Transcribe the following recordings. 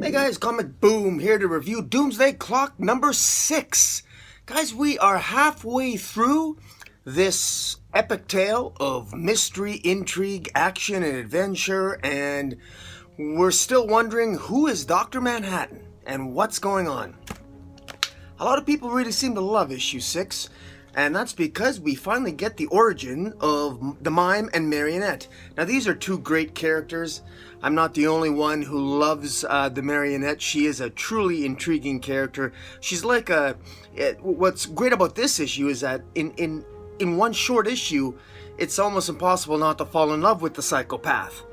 Hey guys, Comic Boom here to review Doomsday Clock number 6. Guys, we are halfway through this epic tale of mystery, intrigue, action, and adventure, and we're still wondering who is Dr. Manhattan and what's going on. A lot of people really seem to love issue 6, and that's because we finally get the origin of the Mime and Marionette. Now these are two great characters. I'm not the only one who loves the Marionette. She is a truly intriguing character. She's like what's great about this issue is that in one short issue, it's almost impossible not to fall in love with the psychopath.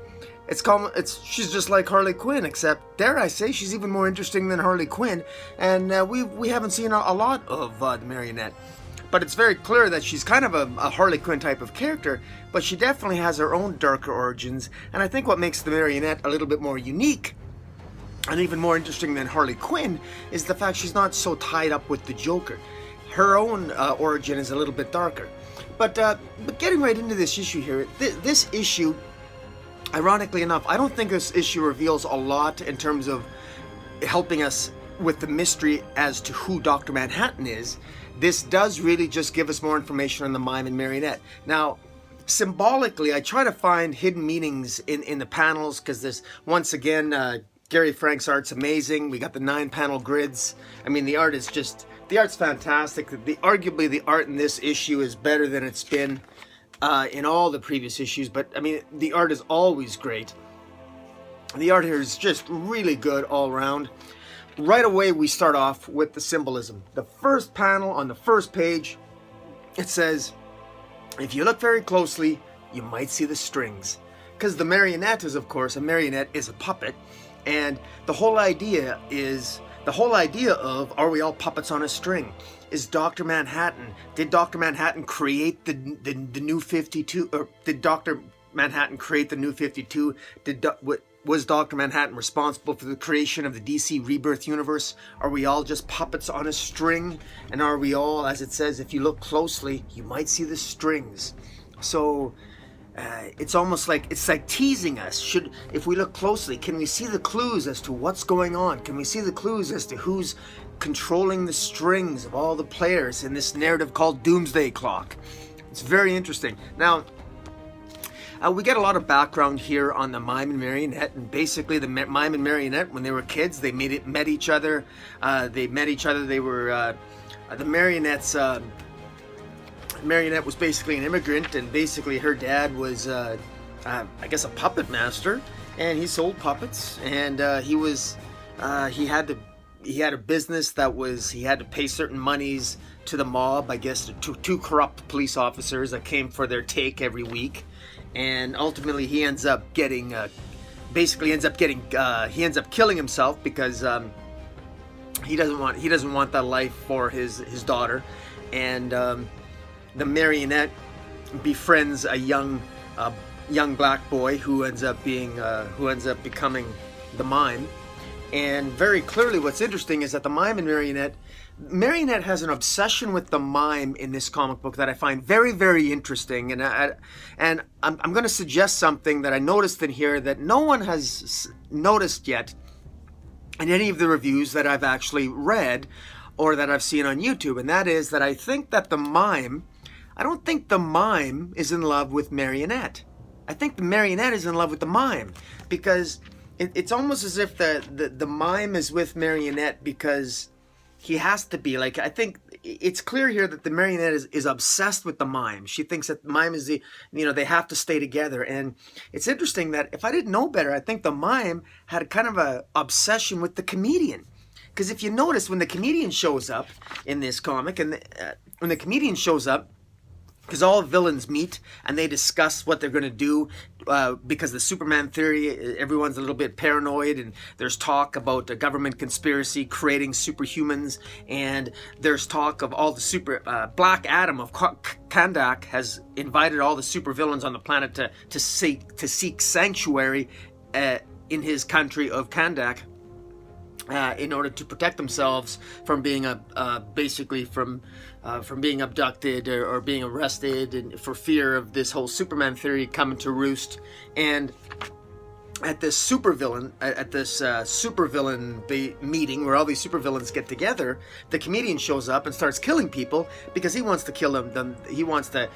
She's just like Harley Quinn, except, dare I say, she's even more interesting than Harley Quinn, and we haven't seen a lot of the Marionette. But it's very clear that she's kind of a Harley Quinn type of character, but she definitely has her own darker origins, and I think what makes the Marionette a little bit more unique and even more interesting than Harley Quinn is the fact she's not so tied up with the Joker. Her own origin is a little bit darker. But getting right into this issue here, this issue, ironically enough, I don't think this issue reveals a lot in terms of helping us with the mystery as to who Dr. Manhattan is. This does really just give us more information on the Mime and Marionette. Now, symbolically, I try to find hidden meanings in the panels, because this, once again, Gary Frank's art's amazing. We got the 9-panel grids. I mean, the art's fantastic. Arguably, the art in this issue is better than it's been in all the previous issues, but I mean, the art is always great. The art here is just really good all around. Right away, we start off with the symbolism. The first panel on the first page, it says, if you look very closely, you might see the strings. Because the marionette is, of course, a marionette is a puppet, and the whole idea of, are we all puppets on a string? Is Dr. Manhattan, did Dr. Manhattan create the new 52, or did Dr. Manhattan create the new 52? Was Dr. Manhattan responsible for the creation of the DC Rebirth universe? Are we all just puppets on a string? And are we all, as it says, if you look closely, you might see the strings. So it's almost like, it's like teasing us. If we look closely, can we see the clues as to what's going on? Can we see the clues as to who's controlling the strings of all the players in this narrative called Doomsday Clock? It's very interesting. Now, we get a lot of background here on the Mime and Marionette, and basically the Mime and Marionette, when they were kids, they met each other. They were the Marionette was basically an immigrant, and basically her dad was, I guess, a puppet master, and he sold puppets, and he had a business that was, he had to pay certain monies to the mob, I guess, to two corrupt police officers that came for their take every week. And ultimately, he ends up getting, he ends up killing himself because he doesn't want that life for his daughter. And the Marionette befriends a young black boy who ends up becoming the Mime. And very clearly, what's interesting is that the Mime and Marionette has an obsession with the Mime in this comic book that I find very, very interesting. And I'm going to suggest something that I noticed in here that no one has noticed yet in any of the reviews that I've actually read or that I've seen on YouTube. And that is that I think that I don't think the Mime is in love with Marionette. I think the Marionette is in love with the Mime, because it's almost as if the Mime is with Marionette because he has to be. Like, I think it's clear here that the Marionette is obsessed with the Mime. She thinks that the Mime is they have to stay together. And it's interesting that if I didn't know better, I think the Mime had kind of a obsession with the comedian. Because if you notice, when the comedian shows up in this comic, and when the comedian shows up, because all villains meet and they discuss what they're going to do, because the Superman theory, everyone's a little bit paranoid, and there's talk about a government conspiracy creating superhumans, and there's talk of all the Black Adam of Kandak has invited all the supervillains on the planet to seek sanctuary in his country of Kandak. In order to protect themselves from being being abducted or being arrested, and for fear of this whole Superman theory coming to roost. And at this supervillain meeting where all these supervillains get together, the comedian shows up and starts killing people because he wants to kill them. He wants to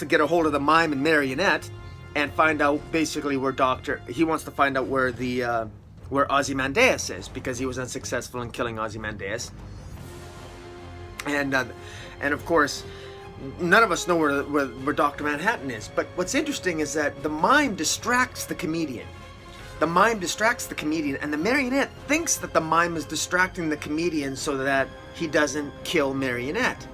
get a hold of the Mime and Marionette and find out basically he wants to find out where where Ozymandias is, because he was unsuccessful in killing Ozymandias. And of course, none of us know where Dr. Manhattan is. But what's interesting is that the Mime distracts the comedian. The Mime distracts the comedian, and the Marionette thinks that the Mime is distracting the comedian so that he doesn't kill Marionette.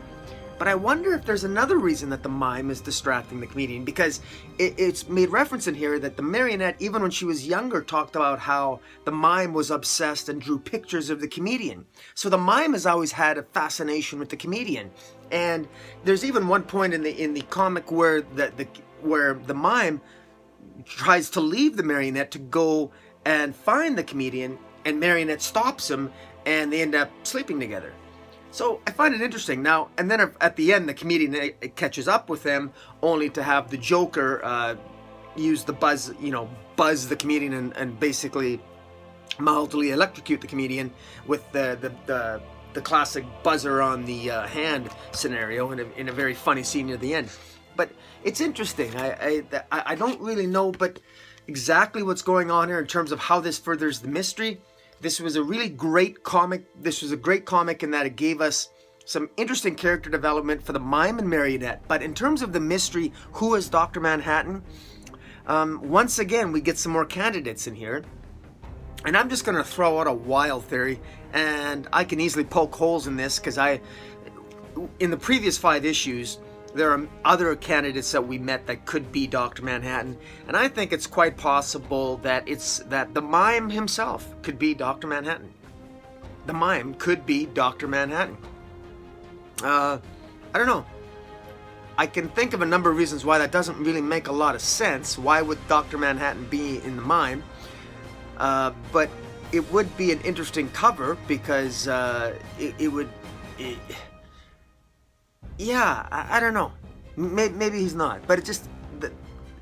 But I wonder if there's another reason that the Mime is distracting the comedian, because it's made reference in here that the Marionette, even when she was younger, talked about how the Mime was obsessed and drew pictures of the comedian. So the Mime has always had a fascination with the comedian. And there's even one point in the comic where the Mime tries to leave the Marionette to go and find the comedian, and Marionette stops him, and they end up sleeping together. So I find it interesting. Now, and then at the end, the comedian catches up with them, only to have the Joker use the buzz the comedian and basically mildly electrocute the comedian with the classic buzzer on the hand scenario in a very funny scene near the end. But it's interesting. I don't really know but exactly what's going on here in terms of how this furthers the mystery. This was a really great comic. This was a great comic in that it gave us some interesting character development for the Mime and Marionette. But in terms of the mystery, who is Dr. Manhattan? Once again, we get some more candidates in here. And I'm just going to throw out a wild theory. And I can easily poke holes in this because in the previous 5 issues, there are other candidates that we met that could be Dr. Manhattan, and I think it's quite possible that the Mime himself could be Dr. Manhattan. The Mime could be Dr. Manhattan. I don't know. I can think of a number of reasons why that doesn't really make a lot of sense. Why would Dr. Manhattan be in the Mime? But it would be an interesting cover because yeah, I don't know. Maybe he's not, but it just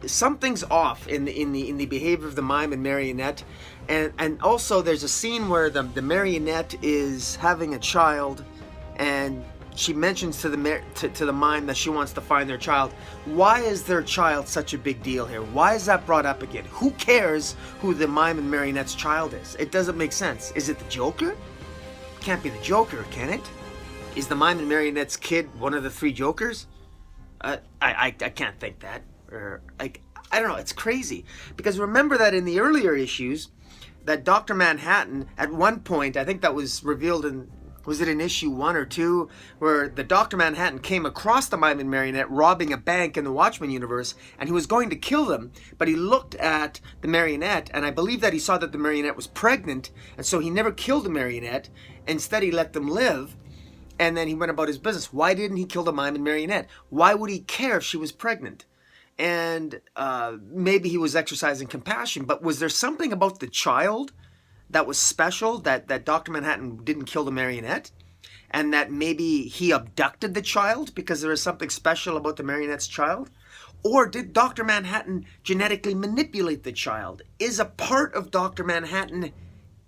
something's off in the behavior of the Mime and Marionette, and also there's a scene where the Marionette is having a child, and she mentions to the Mime that she wants to find their child. Why is their child such a big deal here? Why is that brought up again? Who cares who the Mime and Marionette's child is? It doesn't make sense. Is it the Joker? Can't be the Joker, can it? Is the Mime and Marionette's kid one of the 3 Jokers? I can't think that. I don't know. It's crazy. Because remember that in the earlier issues, that Dr. Manhattan, at one point, I think that was revealed was it in issue 1 or 2, where the Dr. Manhattan came across the Mime and Marionette robbing a bank in the Watchmen universe, and he was going to kill them, but he looked at the Marionette, and I believe that he saw that the Marionette was pregnant, and so he never killed the Marionette. Instead, he let them live. And then he went about his business. Why didn't he kill the Mime and Marionette? Why would he care if she was pregnant? And maybe he was exercising compassion, but was there something about the child that was special, that Dr. Manhattan didn't kill the Marionette? And that maybe he abducted the child because there is something special about the Marionette's child? Or did Dr. Manhattan genetically manipulate the child? Is a part of Dr. Manhattan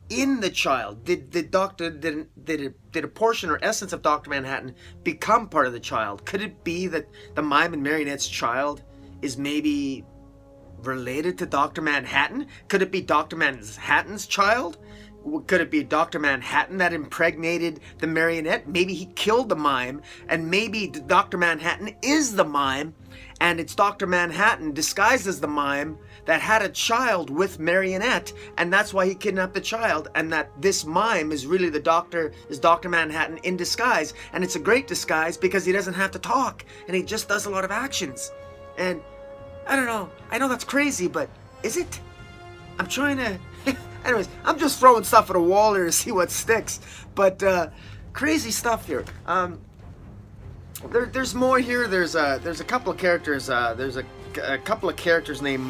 in the child? Did a portion or essence of Dr. Manhattan become part of the child? Could it be that the Mime and Marionette's child is maybe related to Dr. Manhattan? Could it be Dr. Manhattan's child? Could it be Dr. Manhattan that impregnated the Marionette? Maybe he killed the Mime, and maybe Dr. Manhattan is the Mime, and it's Dr. Manhattan disguised as the Mime that had a child with Marionette, and that's why he kidnapped the child, and that this Mime is really Dr. Manhattan in disguise, and it's a great disguise because he doesn't have to talk, and he just does a lot of actions. And I don't know. I know that's crazy, but is it? I'm trying to... Anyways, I'm just throwing stuff at a wall here to see what sticks. But crazy stuff here. There's more here. There's a couple of characters. There's a couple of characters named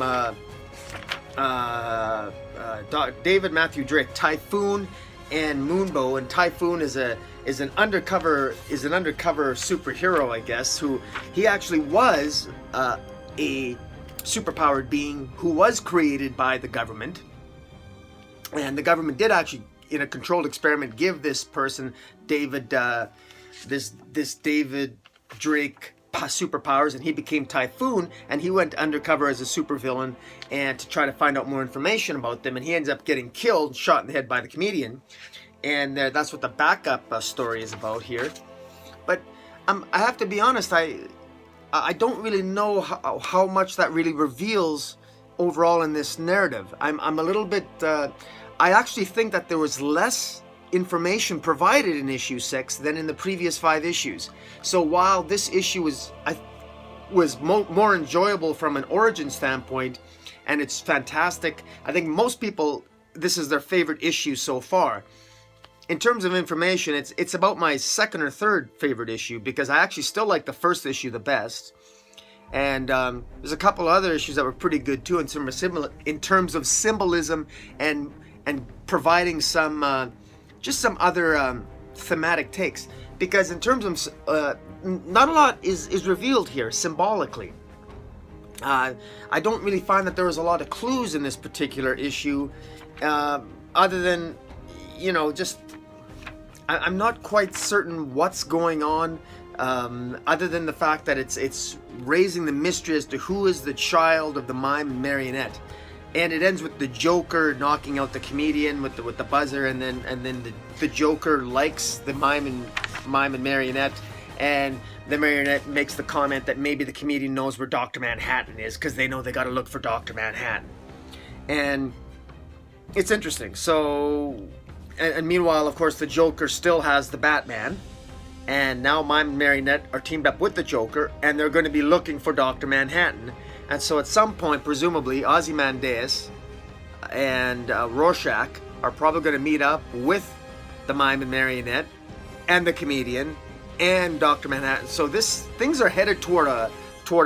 David Matthew Drake, Typhoon and Moonbow. And Typhoon is an undercover superhero, I guess. Who he actually was a superpowered being who was created by the government. And the government did actually, in a controlled experiment, give this person, David, this David Drake, superpowers, and he became Typhoon, and he went undercover as a supervillain and to try to find out more information about them, and he ends up getting killed, shot in the head by the comedian, and that's what the backup story is about here. But I have to be honest, I don't really know how much that really reveals overall in this narrative. I'm a little bit, I actually think that there was less information provided in issue 6 than in the previous 5 issues. So while this issue was more enjoyable from an origin standpoint, and it's fantastic, I think most people, this is their favorite issue so far. In terms of information, it's about my second or third favorite issue, because I actually still like the first issue the best. And there's a couple other issues that were pretty good too in terms of symbolism and providing some just some other thematic takes, because in terms of not a lot is revealed here symbolically. I don't really find that there was a lot of clues in this particular issue, other than, you know, just I'm not quite certain what's going on, other than the fact that it's raising the mystery as to who is the child of the Mime and Marionette. And it ends with the Joker knocking out the comedian with the buzzer, and then the Joker likes the Mime and Marionette, and the Marionette makes the comment that maybe the comedian knows where Dr. Manhattan is, because they know they got to look for Dr. Manhattan. And it's interesting. So, and meanwhile, of course, the Joker still has the Batman, and now Mime and Marionette are teamed up with the Joker, and they're going to be looking for Dr. Manhattan. And so at some point, presumably, Ozymandias and Rorschach are probably going to meet up with the Mime and Marionette and the comedian and Dr. Manhattan. So things are headed toward a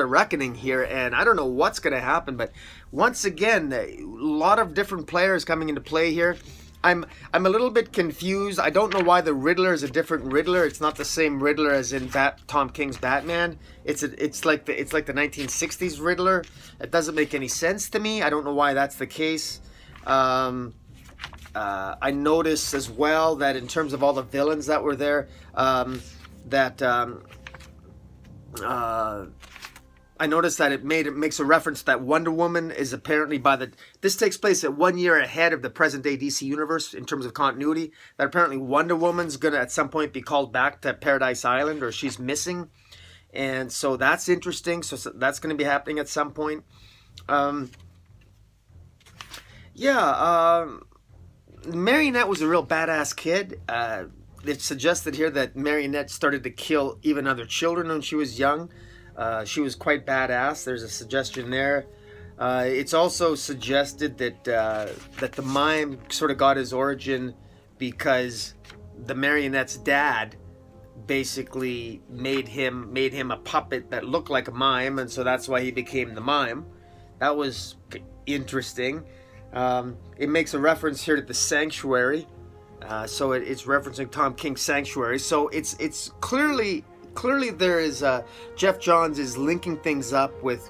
reckoning here, and I don't know what's going to happen. But once again, a lot of different players coming into play here. I'm a little bit confused. I don't know why the Riddler is a different Riddler. It's not the same Riddler as in Tom King's Batman. It's like the 1960s Riddler. It doesn't make any sense to me. I don't know why that's the case. I noticed as well that in terms of all the villains that were there, I noticed that it makes a reference that Wonder Woman is apparently this takes place at 1 year ahead of the present day DC universe in terms of continuity, that apparently Wonder Woman's gonna at some point be called back to Paradise Island, or she's missing. And so that's interesting. So that's gonna be happening at some point. Marionette was a real badass kid. It's suggested here that Marionette started to kill even other children when she was young. She was quite badass. There's a suggestion there. It's also suggested that the Mime sort of got his origin because the Marionette's dad basically made him a puppet that looked like a mime, and so that's why he became the Mime. That was interesting. It makes a reference here to the Sanctuary, so it's referencing Tom King's Sanctuary. So it's clearly there is Jeff Johns is linking things up with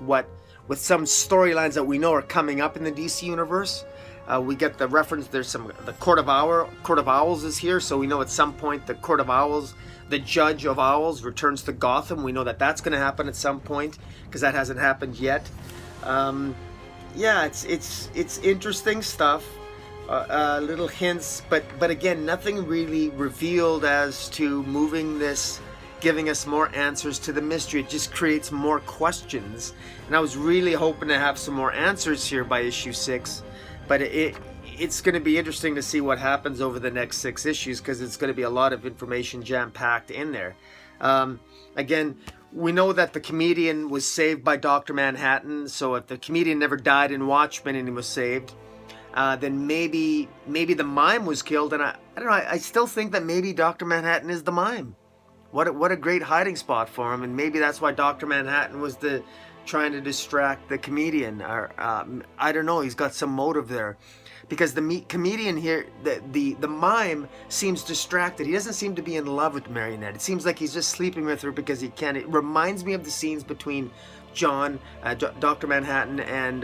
some storylines that we know are coming up in the DC universe. We get the reference. There's the Court of Owls is here, so we know at some point the Court of Owls, the Judge of Owls, returns to Gotham. We know that that's going to happen at some point, because that hasn't happened yet. It's interesting stuff. Little hints, but again, nothing really revealed as to moving this, giving us more answers to the mystery. It just creates more questions, and I was really hoping to have some more answers here by issue 6, but it's going to be interesting to see what happens over the next 6 issues, because it's going to be a lot of information jam-packed in there. Again, we know that the comedian was saved by Dr. Manhattan, so if the comedian never died in Watchmen and he was saved, then maybe the Mime was killed, and I don't know, I still think that maybe Dr. Manhattan is the Mime. What a great hiding spot for him, and maybe that's why Dr. Manhattan was trying to distract the comedian. Or I don't know, he's got some motive there, because the comedian here, the Mime seems distracted. He doesn't seem to be in love with Marionette. It seems like he's just sleeping with her because he can. It reminds me of the scenes between John, Dr. Manhattan, and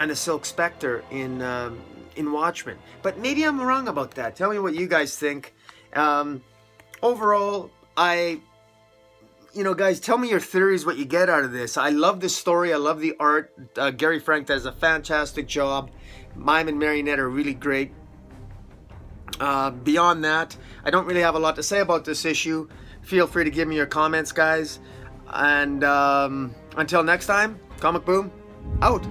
the Silk Spectre in Watchmen. But maybe I'm wrong about that. Tell me what you guys think. Overall, guys, tell me your theories, what you get out of this. I love this story. I love the art. Gary Frank does a fantastic job. Mime and Marionette are really great. Beyond that, I don't really have a lot to say about this issue. Feel free to give me your comments, guys. And until next time, Comic Boom, out.